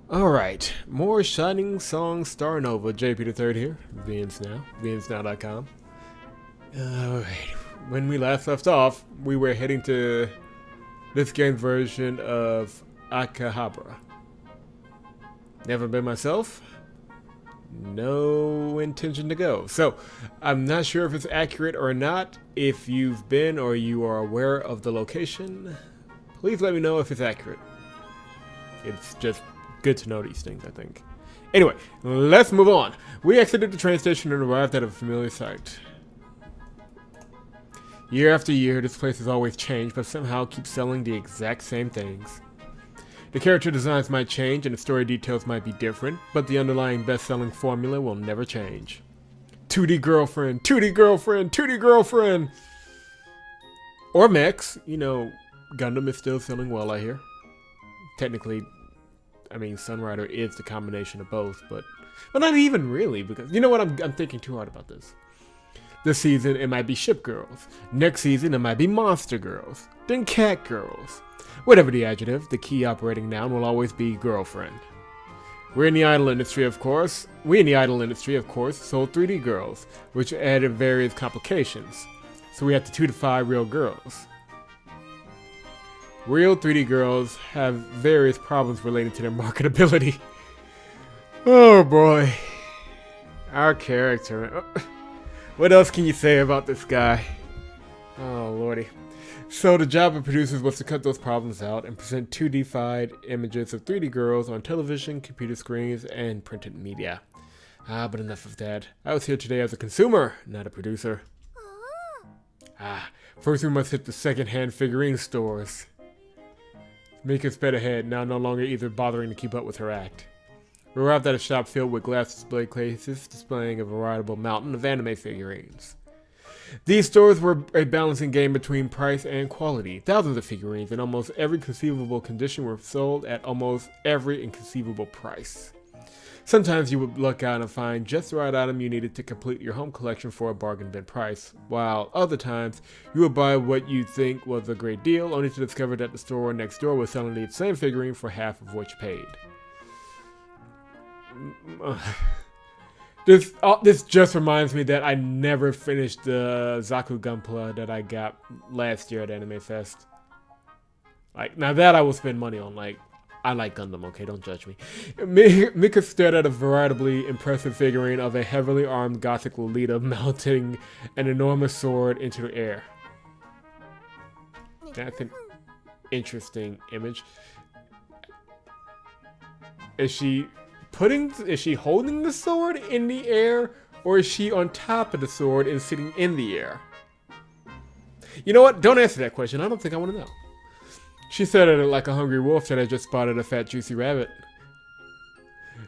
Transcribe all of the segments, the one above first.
Alright, more Shining Song Starnova, JP the Third here, VNs Now, VNsNow.com. Alright, when we last left off, we were heading to this game's version of Akihabara. Never been myself, no intention to go. So, I'm not sure if it's accurate or not. If you've been or you are aware of the location, please let me know if it's accurate. It's just good to know these things, I think. Anyway, let's move on. We exited the train station and arrived at a familiar sight. Year after year, this place has always changed, but somehow keeps selling the exact same things. The character designs might change and the story details might be different, but the underlying best-selling formula will never change. 2D girlfriend, 2D girlfriend, 2D girlfriend! Or mechs. You know, Gundam is still selling well, I hear. Technically, I mean, Sunrider is the combination of both, but not even really, because you know what? I'm thinking too hard about this. This season, it might be ship girls. Next season, it might be monster girls. Then cat girls. Whatever the adjective, the key operating noun will always be girlfriend. We in the idol industry, of course, sold 3D girls, which added various complications. So we had to 2 to 5 real girls. Real 3D girls have various problems relating to their marketability. Oh boy. Our character. What else can you say about this guy? Oh lordy. So the job of producers was to cut those problems out and present 2D-fied images of 3D girls on television, computer screens, and printed media. But enough of that. I was here today as a consumer, not a producer. First we must hit the second-hand figurine stores. Mika sped ahead, now no longer either bothering to keep up with her act. We arrived at a shop filled with glass display cases displaying a veritable mountain of anime figurines. These stores were a balancing game between price and quality. Thousands of figurines in almost every conceivable condition were sold at almost every inconceivable price. Sometimes you would luck out and find just the right item you needed to complete your home collection for a bargain bin price, while other times you would buy what you think was a great deal only to discover that the store next door was selling the same figurine for half of what you paid. This just reminds me that I never finished the Zaku Gunpla that I got last year at Anime Fest. Like, now that I will spend money on, like, I like Gundam, okay? Don't judge me. Mika stared at a veritably impressive figurine of a heavily armed gothic Lolita mounting an enormous sword into the air. That's an interesting image. Is she holding the sword in the air, or is she on top of the sword and sitting in the air? You know what? Don't answer that question. I don't think I want to know. She stared at it like a hungry wolf that had just spotted a fat, juicy rabbit.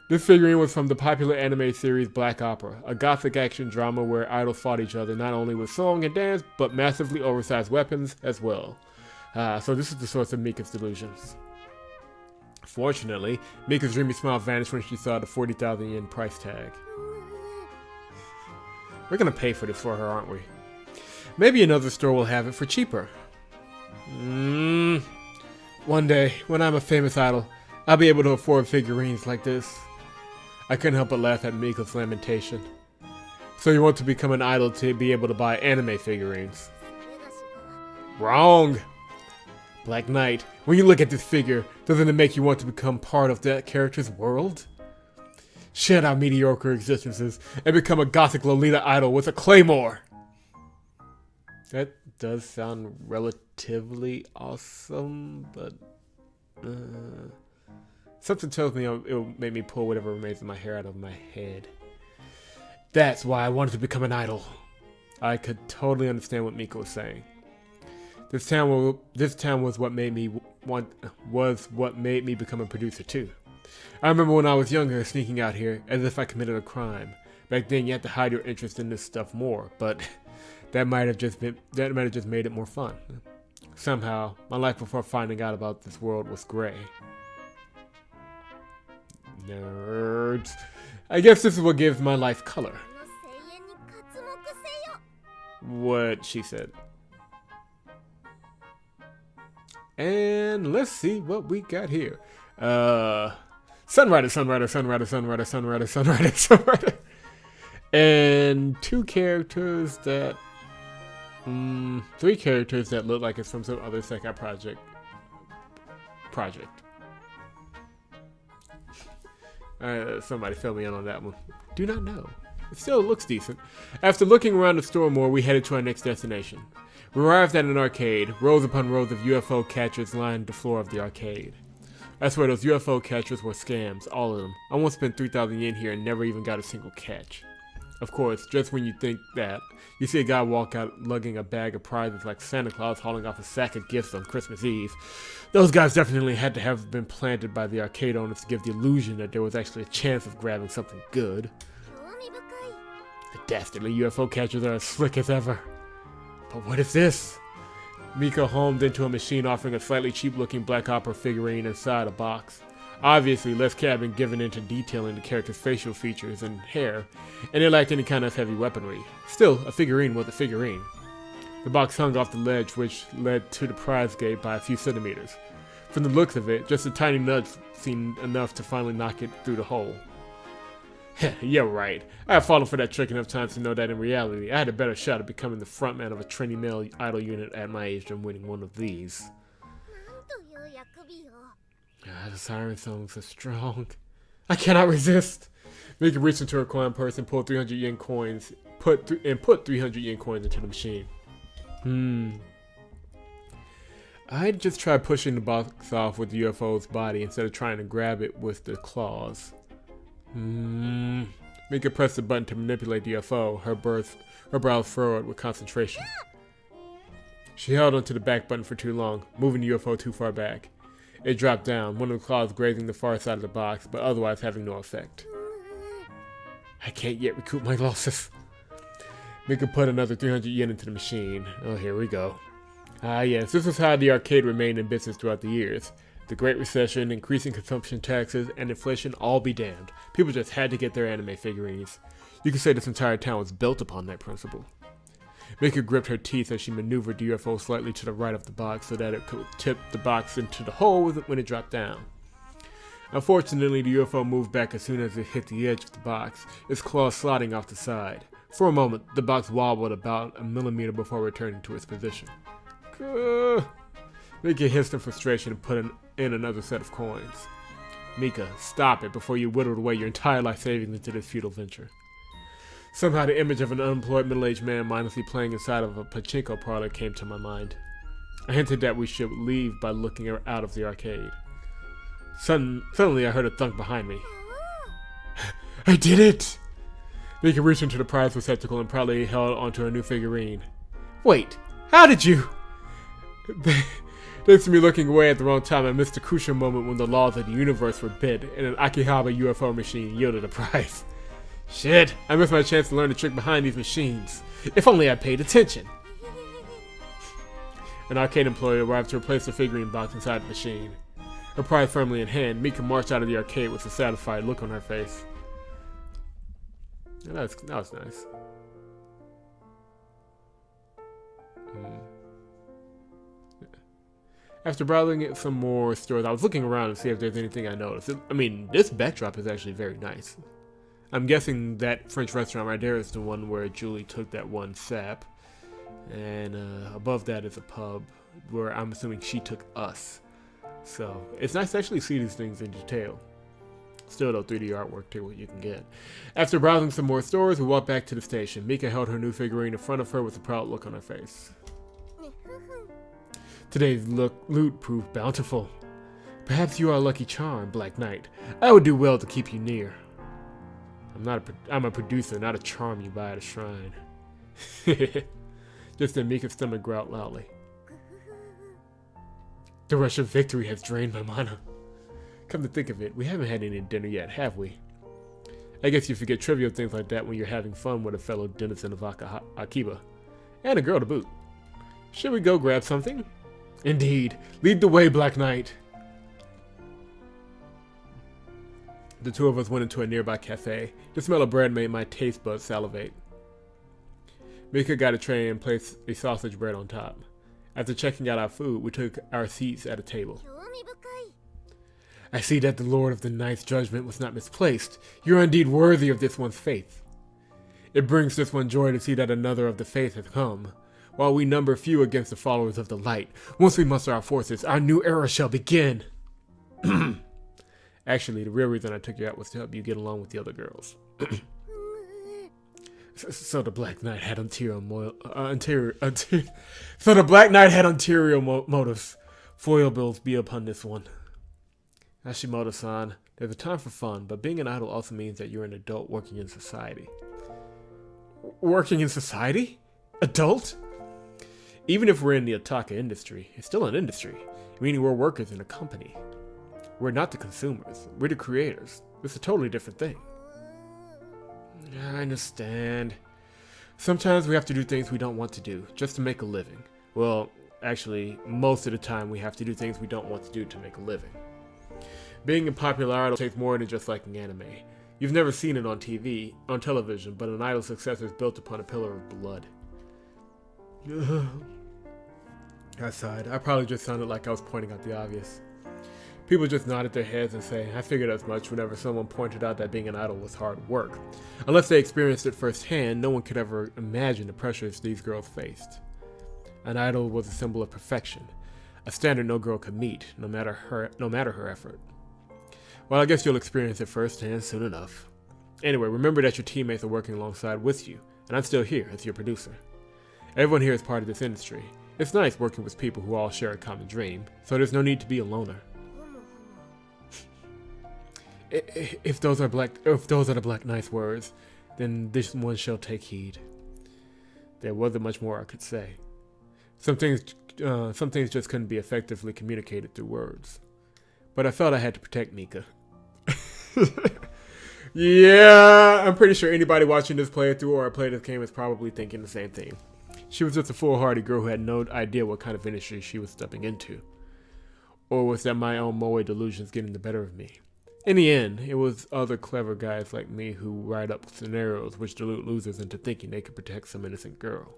This figurine was from the popular anime series Black Opera, a gothic action drama where idols fought each other not only with song and dance, but massively oversized weapons as well. So this is the source of Mika's delusions. Fortunately, Mika's dreamy smile vanished when she saw the 40,000 yen price tag. We're gonna pay for this for her, aren't we? Maybe another store will have it for cheaper. One day, when I'm a famous idol, I'll be able to afford figurines like this. I couldn't help but laugh at Mika's lamentation. So you want to become an idol to be able to buy anime figurines? Wrong! Black Knight, when you look at this figure, doesn't it make you want to become part of that character's world? Shed our mediocre existences and become a gothic Lolita idol with a claymore! That does sound relatively awesome, but something tells me it'll make me pull whatever remains of my hair out of my head. That's why I wanted to become an idol. I could totally understand what Mika was saying. This town was what made me become a producer too. I remember when I was younger, sneaking out here as if I committed a crime. Back then, you had to hide your interest in this stuff more, but that might have just made it more fun. Somehow, my life before finding out about this world was gray. Nerds. I guess this is what gives my life color. What she said. And let's see what we got here. Sunrider, Sunrider, Sunrider, Sunrider, Sunrider, Sunrider, Sunrider. And two characters that... three characters that look like it's from some other Sekai project. Somebody fill me in on that one. Do not know. It still looks decent. After looking around the store more, we headed to our next destination. We arrived at an arcade. Rows upon rows of UFO catchers lined the floor of the arcade. I swear those UFO catchers were scams, all of them. I once spent 3,000 yen here and never even got a single catch. Of course, just when you think that, you see a guy walk out lugging a bag of prizes like Santa Claus hauling off a sack of gifts on Christmas Eve. Those guys definitely had to have been planted by the arcade owners to give the illusion that there was actually a chance of grabbing something good. The dastardly UFO catchers are as slick as ever. But what is this? Mika homed into a machine offering a slightly cheap-looking Black Opera figurine inside a box. Obviously, less care had been given into detailing the character's facial features and hair, and it lacked any kind of heavy weaponry. Still, a figurine was a figurine. The box hung off the ledge, which led to the prize gate by a few centimeters. From the looks of it, just a tiny nudge seemed enough to finally knock it through the hole. Yeah, right. I have fallen for that trick enough times to know that in reality, I had a better shot at becoming the frontman of a trendy male idol unit at my age than winning one of these. The siren songs are strong. I cannot resist. Mika reached into her coin purse and pulled 300 yen coins, put 300 yen coins into the machine. I'd just try pushing the box off with the UFO's body instead of trying to grab it with the claws. Mika pressed the button to manipulate the UFO, her brows furrowed with concentration. She held onto the back button for too long, moving the UFO too far back. It dropped down, one of the claws grazing the far side of the box, but otherwise having no effect. I can't yet recoup my losses. Mika put another 300 yen into the machine. Oh, here we go. Yes, this is how the arcade remained in business throughout the years. The Great Recession, increasing consumption taxes, and inflation all be damned. People just had to get their anime figurines. You could say this entire town was built upon that principle. Mika gripped her teeth as she maneuvered the UFO slightly to the right of the box so that it could tip the box into the hole when it dropped down. Unfortunately, the UFO moved back as soon as it hit the edge of the box, its claws sliding off the side. For a moment, the box wobbled about a millimeter before returning to its position. Mika hissed in frustration and put in another set of coins. Mika, stop it before you whittled away your entire life savings into this futile venture. Somehow the image of an unemployed middle-aged man mindlessly playing inside of a pachinko parlor came to my mind. I hinted that we should leave by looking out of the arcade. Suddenly I heard a thunk behind me. I did it! Mika reached into the prize receptacle and proudly held onto her new figurine. Wait, how did you? Thanks to me looking away at the wrong time, I missed the crucial moment when the laws of the universe were bent and an Akihabara UFO machine yielded a prize. Shit, I missed my chance to learn the trick behind these machines. If only I paid attention. An arcade employee arrived to replace the figurine box inside the machine. Her prize firmly in hand, Mika marched out of the arcade with a satisfied look on her face. That was nice. After browsing at some more stores, I was looking around to see if there's anything I noticed. I mean, this backdrop is actually very nice. I'm guessing that French restaurant right there is the one where Julie took that one sap. And above that is a pub where I'm assuming she took us. So, it's nice to actually see these things in detail. Still though, 3D artwork too, what you can get. After browsing some more stores, we walked back to the station. Mika held her new figurine in front of her with a proud look on her face. Today's loot proved bountiful. Perhaps you are a lucky charm, Black Knight. I would do well to keep you near. I'm a producer, not a charm you buy at a shrine. Just then Mika's stomach growled loudly. The rush of victory has drained my mana. Come to think of it, we haven't had any dinner yet, have we? I guess you forget trivial things like that when you're having fun with a fellow denizen of Akiba. And a girl to boot. Should we go grab something? Indeed. Lead the way, Black Knight. The two of us went into a nearby cafe. The smell of bread made my taste buds salivate. Mika got a tray and placed a sausage bread on top. After checking out our food, we took our seats at a table. I see that the Lord of the Night's judgment was not misplaced. You are indeed worthy of this one's faith. It brings this one joy to see that another of the faith has come. While we number few against the followers of the light, once we muster our forces, our new era shall begin. Actually, the real reason I took you out was to help you get along with the other girls. So the Black Knight had ulterior motives. Foil bills be upon this one. Hashimoto-san, there's a time for fun, but being an idol also means that you're an adult working in society. Working in society? Adult? Even if we're in the Otaka industry, it's still an industry, meaning we're workers in a company. We're not the consumers, we're the creators. It's a totally different thing. I understand. Sometimes we have to do things we don't want to do, just to make a living. Well, actually, most of the time we have to do things we don't want to do to make a living. Being a popular idol takes more than just liking anime. You've never seen it on television, but an idol's success is built upon a pillar of blood. I sighed. I probably just sounded like I was pointing out the obvious. People just nodded their heads and say, I figured as much whenever someone pointed out that being an idol was hard work. Unless they experienced it firsthand, no one could ever imagine the pressures these girls faced. An idol was a symbol of perfection, a standard no girl could meet, no matter her effort. Well, I guess you'll experience it firsthand soon enough. Anyway, remember that your teammates are working alongside with you, and I'm still here as your producer. Everyone here is part of this industry. It's nice working with people who all share a common dream, so there's no need to be a loner. If those are the Black Knight's words, then this one shall take heed. There wasn't much more I could say. Some things just couldn't be effectively communicated through words. But I felt I had to protect Mika. Yeah, I'm pretty sure anybody watching this playthrough or play this game is probably thinking the same thing. She was just a foolhardy girl who had no idea what kind of industry she was stepping into. Or was that my own moe delusions getting the better of me? In the end, it was other clever guys like me who write up scenarios which delude losers into thinking they could protect some innocent girl.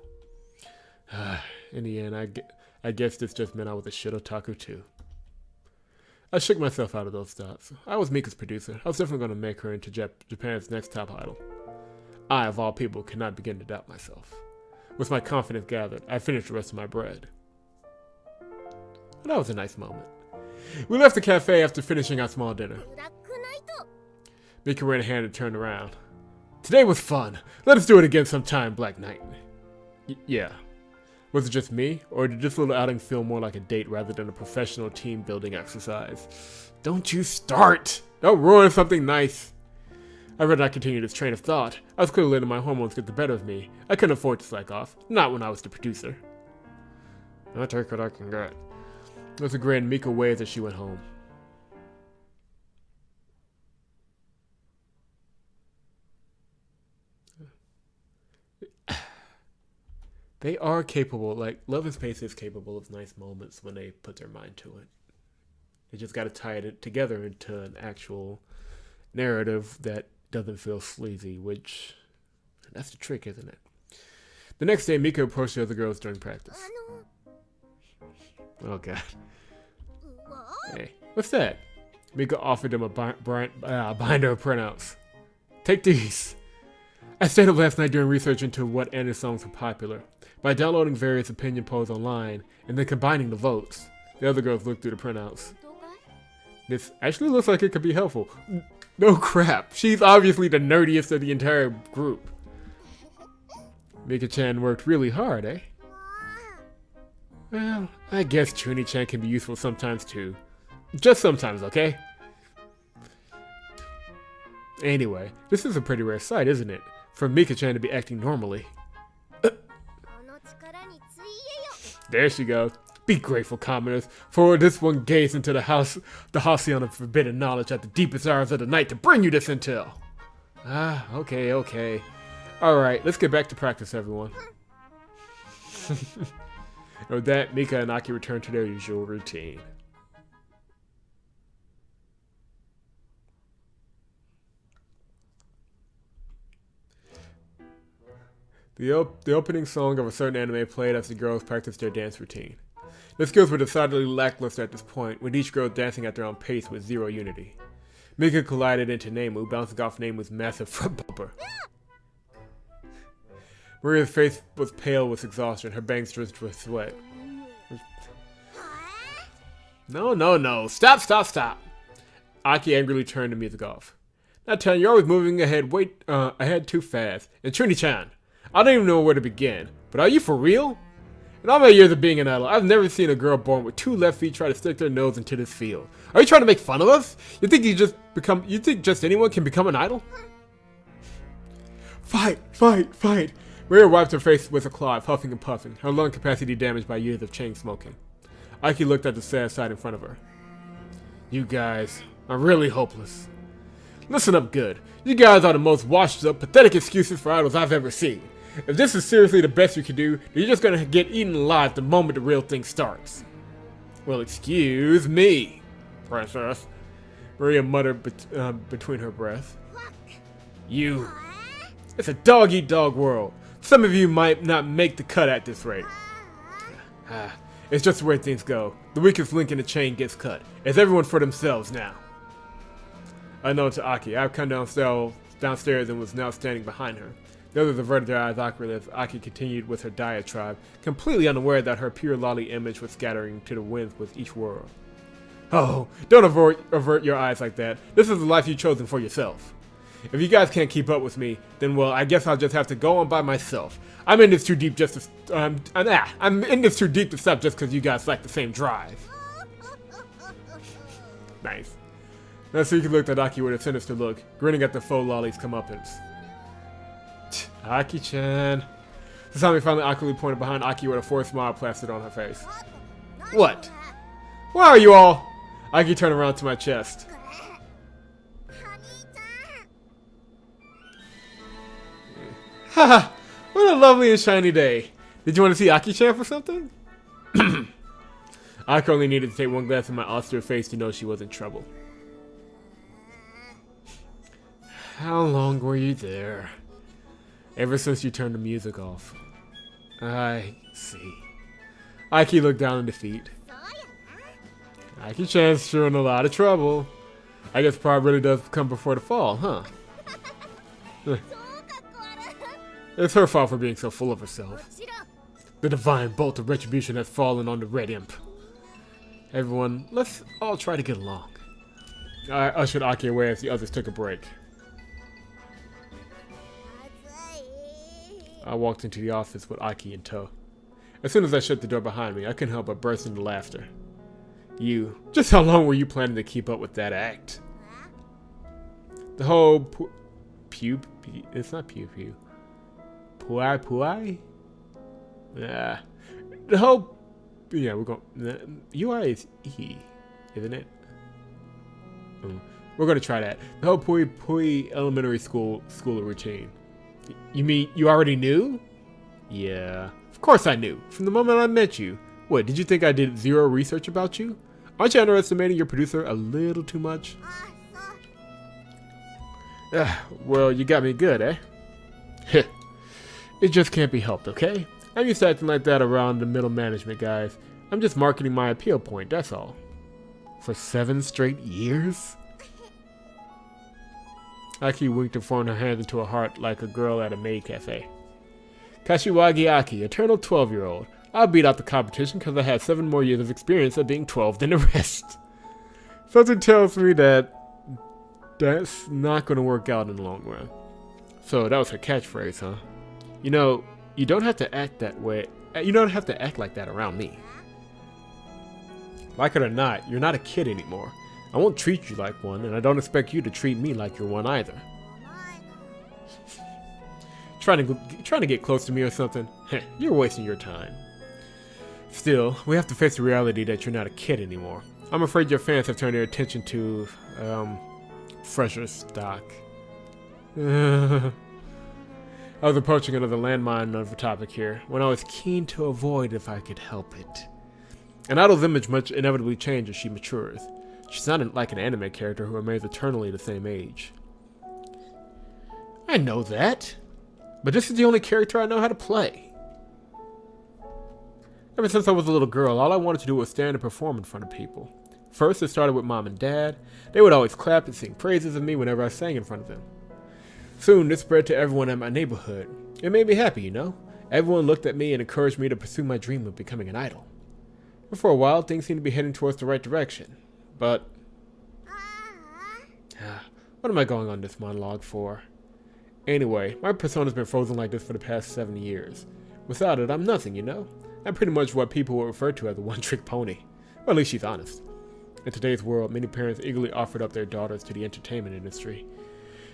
In the end, I guess this just meant I was a shit otaku too. I shook myself out of those thoughts. I was Mika's producer. I was definitely going to make her into Japan's next top idol. I, of all people, could not begin to doubt myself. With my confidence gathered, I finished the rest of my bread. That was a nice moment. We left the cafe after finishing our small dinner. Mika ran a hand and turned around. Today was fun. Let us do it again sometime, Black Knight. Yeah. Was it just me, or did this little outing feel more like a date rather than a professional team-building exercise? Don't you start! Don't ruin something nice! I rather not continue this train of thought. I was clearly letting my hormones get the better of me. I couldn't afford to slack off. Not when I was the producer. I'll take what I can get. It was a grand Mika waved as she went home. They are capable, like, Love and Space is capable of nice moments when they put their mind to it. They just gotta tie it together into an actual narrative that doesn't feel sleazy, which, that's the trick, isn't it? The next day, Mika approached the other girls during practice. Oh, God. Hey, what's that? Mika offered them a binder of printouts. Take these. I stayed up last night doing research into what anime songs were popular. By downloading various opinion polls online and then combining the votes, the other girls looked through the printouts. This actually looks like it could be helpful. No crap, she's obviously the nerdiest of the entire group. Mika-chan worked really hard, eh? Well, I guess Chuuni-chan can be useful sometimes too. Just sometimes, okay? Anyway, this is a pretty rare sight, isn't it? For Mika-chan to be acting normally. There she goes. Be grateful, commoners, for this one gazed into the halcyon of forbidden knowledge at the deepest hours of the night to bring you this intel. Okay. Alright, let's get back to practice, everyone. With that, Mika and Aki return to their usual routine. The opening song of a certain anime played as the girls practiced their dance routine. The skills were decidedly lackluster at this point, with each girl dancing at their own pace with zero unity. Mika collided into Nemu, bouncing off Nemu's massive front bumper. Maria's face was pale with exhaustion, her bangs drenched with sweat. No. Stop. Aki angrily turned the music off. Not telling you're always moving ahead too fast. And Chuuni-chan, I don't even know where to begin, but are you for real? In all my years of being an idol, I've never seen a girl born with 2 left feet try to stick their nose into this field. Are you trying to make fun of us? You think just anyone can become an idol? Fight! Maria wiped her face with a cloth, huffing and puffing, her lung capacity damaged by years of chain smoking. Aki looked at the sad sight in front of her. You guys are really hopeless. Listen up good. You guys are the most washed up, pathetic excuses for idols I've ever seen. If this is seriously the best you can do, then you're just gonna get eaten alive the moment the real thing starts. Well, excuse me, princess, Maria muttered between her breath. You. It's a dog-eat-dog world. Some of you might not make the cut at this rate. It's just the way things go. The weakest link in the chain gets cut. It's everyone for themselves now. Unknown to Aki, I've come downstairs and was now standing behind her. The others averted their eyes awkwardly as Aki continued with her diatribe, completely unaware that her pure lolly image was scattering to the winds with each whirl. Oh, don't avert your eyes like that. This is the life you've chosen for yourself. If you guys can't keep up with me, then well, I guess I'll just have to go on by myself. I'm in this too deep just to I'm in this too deep to stop just because you guys lack the same drive. Nice. Natsuki looked at Aki with a sinister look, grinning at the faux lolly's comeuppance. Aki-chan. Sasami finally awkwardly pointed behind Aki with a forced smile plastered on her face. What? Why are you all? Aki turned around to my chest. Haha, what a lovely and shiny day. Did you want to see Aki-chan for something? Aki only needed to take one glance at my austere face to know she was in trouble. How long were you there? Ever since you turned the music off. I see. Aki looked down in defeat. Aki-chan's sure in a lot of trouble. I guess pride really does come before the fall, huh? It's her fault for being so full of herself. The divine bolt of retribution has fallen on the red imp. Everyone, let's all try to get along. I ushered Aki away as the others took a break. I walked into the office with Aki in tow. As soon as I shut the door behind me, I couldn't help but burst into laughter. Just how long were you planning to keep up with that act? The whole it's not pew. Puai? Yeah. The whole, yeah, we're going, UI is E, isn't it? We're going to try that. The whole Pui elementary school routine. You mean you already knew? Yeah. Of course I knew. From the moment I met you. What, did you think I did zero research about you? Aren't you underestimating your producer a little too much? Well, you got me good, eh? It just can't be helped, okay? I'm used to acting like that around the middle management guys. I'm just marketing my appeal point, that's all. For 7 straight years? Aki winked and formed her hands into a heart like a girl at a maid cafe. Kashiwagi Aki, eternal 12-year-old. I'll beat out the competition because I have 7 more years of experience at being 12 than the rest. Something tells me that that's not going to work out in the long run. So that was her catchphrase, huh? You know, you don't have to act that way. You don't have to act like that around me. Like it or not, you're not a kid anymore. I won't treat you like one, and I don't expect you to treat me like you're one either. Trying to get close to me or something? Heh, you're wasting your time. Still, we have to face the reality that you're not a kid anymore. I'm afraid your fans have turned their attention to, fresher stock. I was approaching another landmine of a topic here, when I was keen to avoid if I could help it. An idol's image must inevitably change as she matures. She's not like an anime character who remains eternally the same age. I know that, but this is the only character I know how to play. Ever since I was a little girl, all I wanted to do was stand and perform in front of people. First, it started with Mom and Dad. They would always clap and sing praises of me whenever I sang in front of them. Soon, this spread to everyone in my neighborhood. It made me happy, you know? Everyone looked at me and encouraged me to pursue my dream of becoming an idol. But for a while, things seemed to be heading towards the right direction. But what am I going on this monologue for? Anyway, my persona's been frozen like this for the past 7 years. Without it, I'm nothing, you know? I'm pretty much what people would refer to as a one-trick pony. Well, at least she's honest. In today's world, many parents eagerly offered up their daughters to the entertainment industry.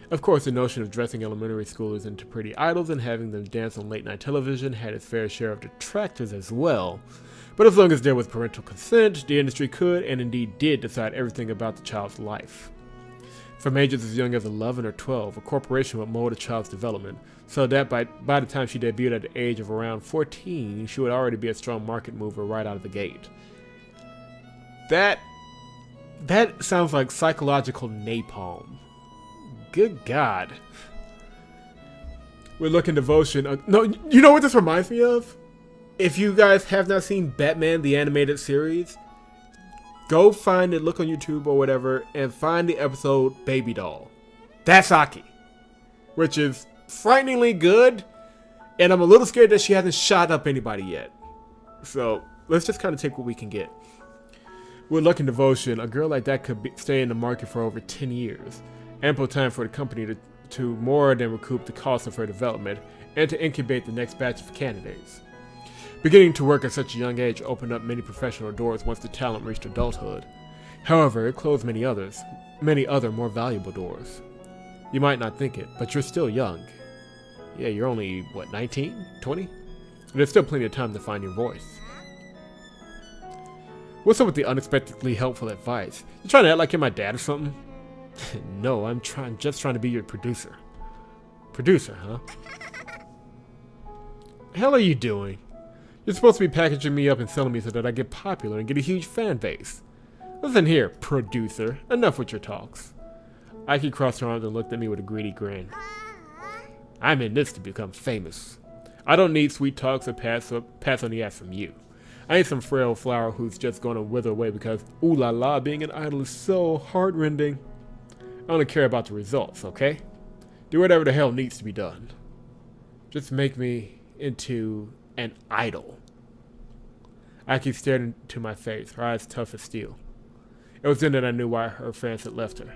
Of course, the notion of dressing elementary schoolers into pretty idols and having them dance on late-night television had its fair share of detractors as well. But as long as there was parental consent, the industry could, and indeed did, decide everything about the child's life. From ages as young as 11 or 12, a corporation would mold a child's development, so that by the time she debuted at the age of around 14, she would already be a strong market mover right out of the gate. That sounds like psychological napalm. Good God. With Look and Devotion. No, you know what this reminds me of? If you guys have not seen Batman the Animated Series, go find it, look on YouTube or whatever, and find the episode Baby Doll. That's Aki. Which is frighteningly good, and I'm a little scared that she hasn't shot up anybody yet. So, let's just kind of take what we can get. With Luck and Devotion, a girl like that could stay in the market for over 10 years. Ample time for the company to more than recoup the cost of her development and to incubate the next batch of candidates. Beginning to work at such a young age opened up many professional doors once the talent reached adulthood. However, it closed many other more valuable doors. You might not think it, but you're still young. Yeah, you're only, what, 19? 20? There's still plenty of time to find your voice. What's up with the unexpectedly helpful advice? You trying to act like you're my dad or something? No, I'm just trying to be your producer. Producer, huh? The hell are you doing? You're supposed to be packaging me up and selling me so that I get popular and get a huge fan base. Listen here, producer. Enough with your talks. Aki crossed her arms and looked at me with a greedy grin. I'm in this to become famous. I don't need sweet talks or pass on the ass from you. I ain't some frail flower who's just gonna wither away because, ooh la la, being an idol is so heartrending. I only care about the results, okay? Do whatever the hell needs to be done. Just make me into an idol. Aki stared into my face, her eyes tough as steel. It was then that I knew why her fans had left her.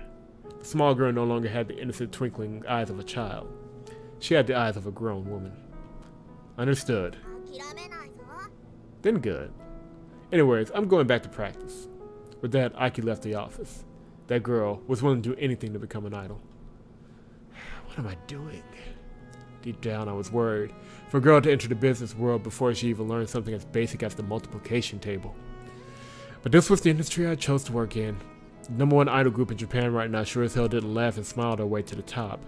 The small girl no longer had the innocent twinkling eyes of a child. She had the eyes of a grown woman. Understood. Then good. Anyways, I'm going back to practice. With that, Aki left the office. That girl was willing to do anything to become an idol. What am I doing? Deep down, I was worried. For a girl to enter the business world before she even learned something as basic as the multiplication table. But this was the industry I chose to work in. The #1 idol group in Japan right now sure as hell didn't laugh and smile their way to the top.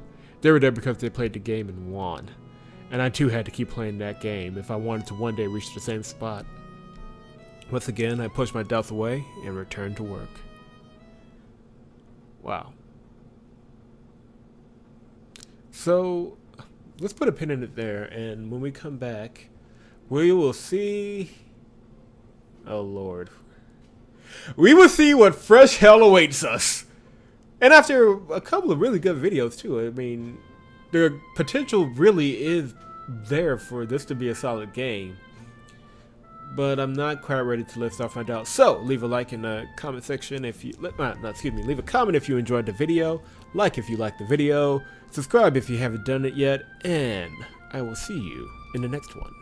They were there because they played the game and won. And I too had to keep playing that game if I wanted to one day reach the same spot. Once again, I pushed my doubts away and returned to work. Wow. So, let's put a pin in it there, and when we come back, we will see... Oh, Lord. We will see what fresh hell awaits us. And after a couple of really good videos, too. I mean, the potential really is there for this to be a solid game. But I'm not quite ready to list off my doubts. So, leave a like in the comment section if you... leave a comment if you enjoyed the video. Like if you liked the video. Subscribe if you haven't done it yet. And I will see you in the next one.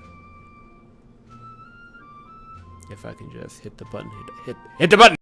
If I can just hit the button. Hit the button!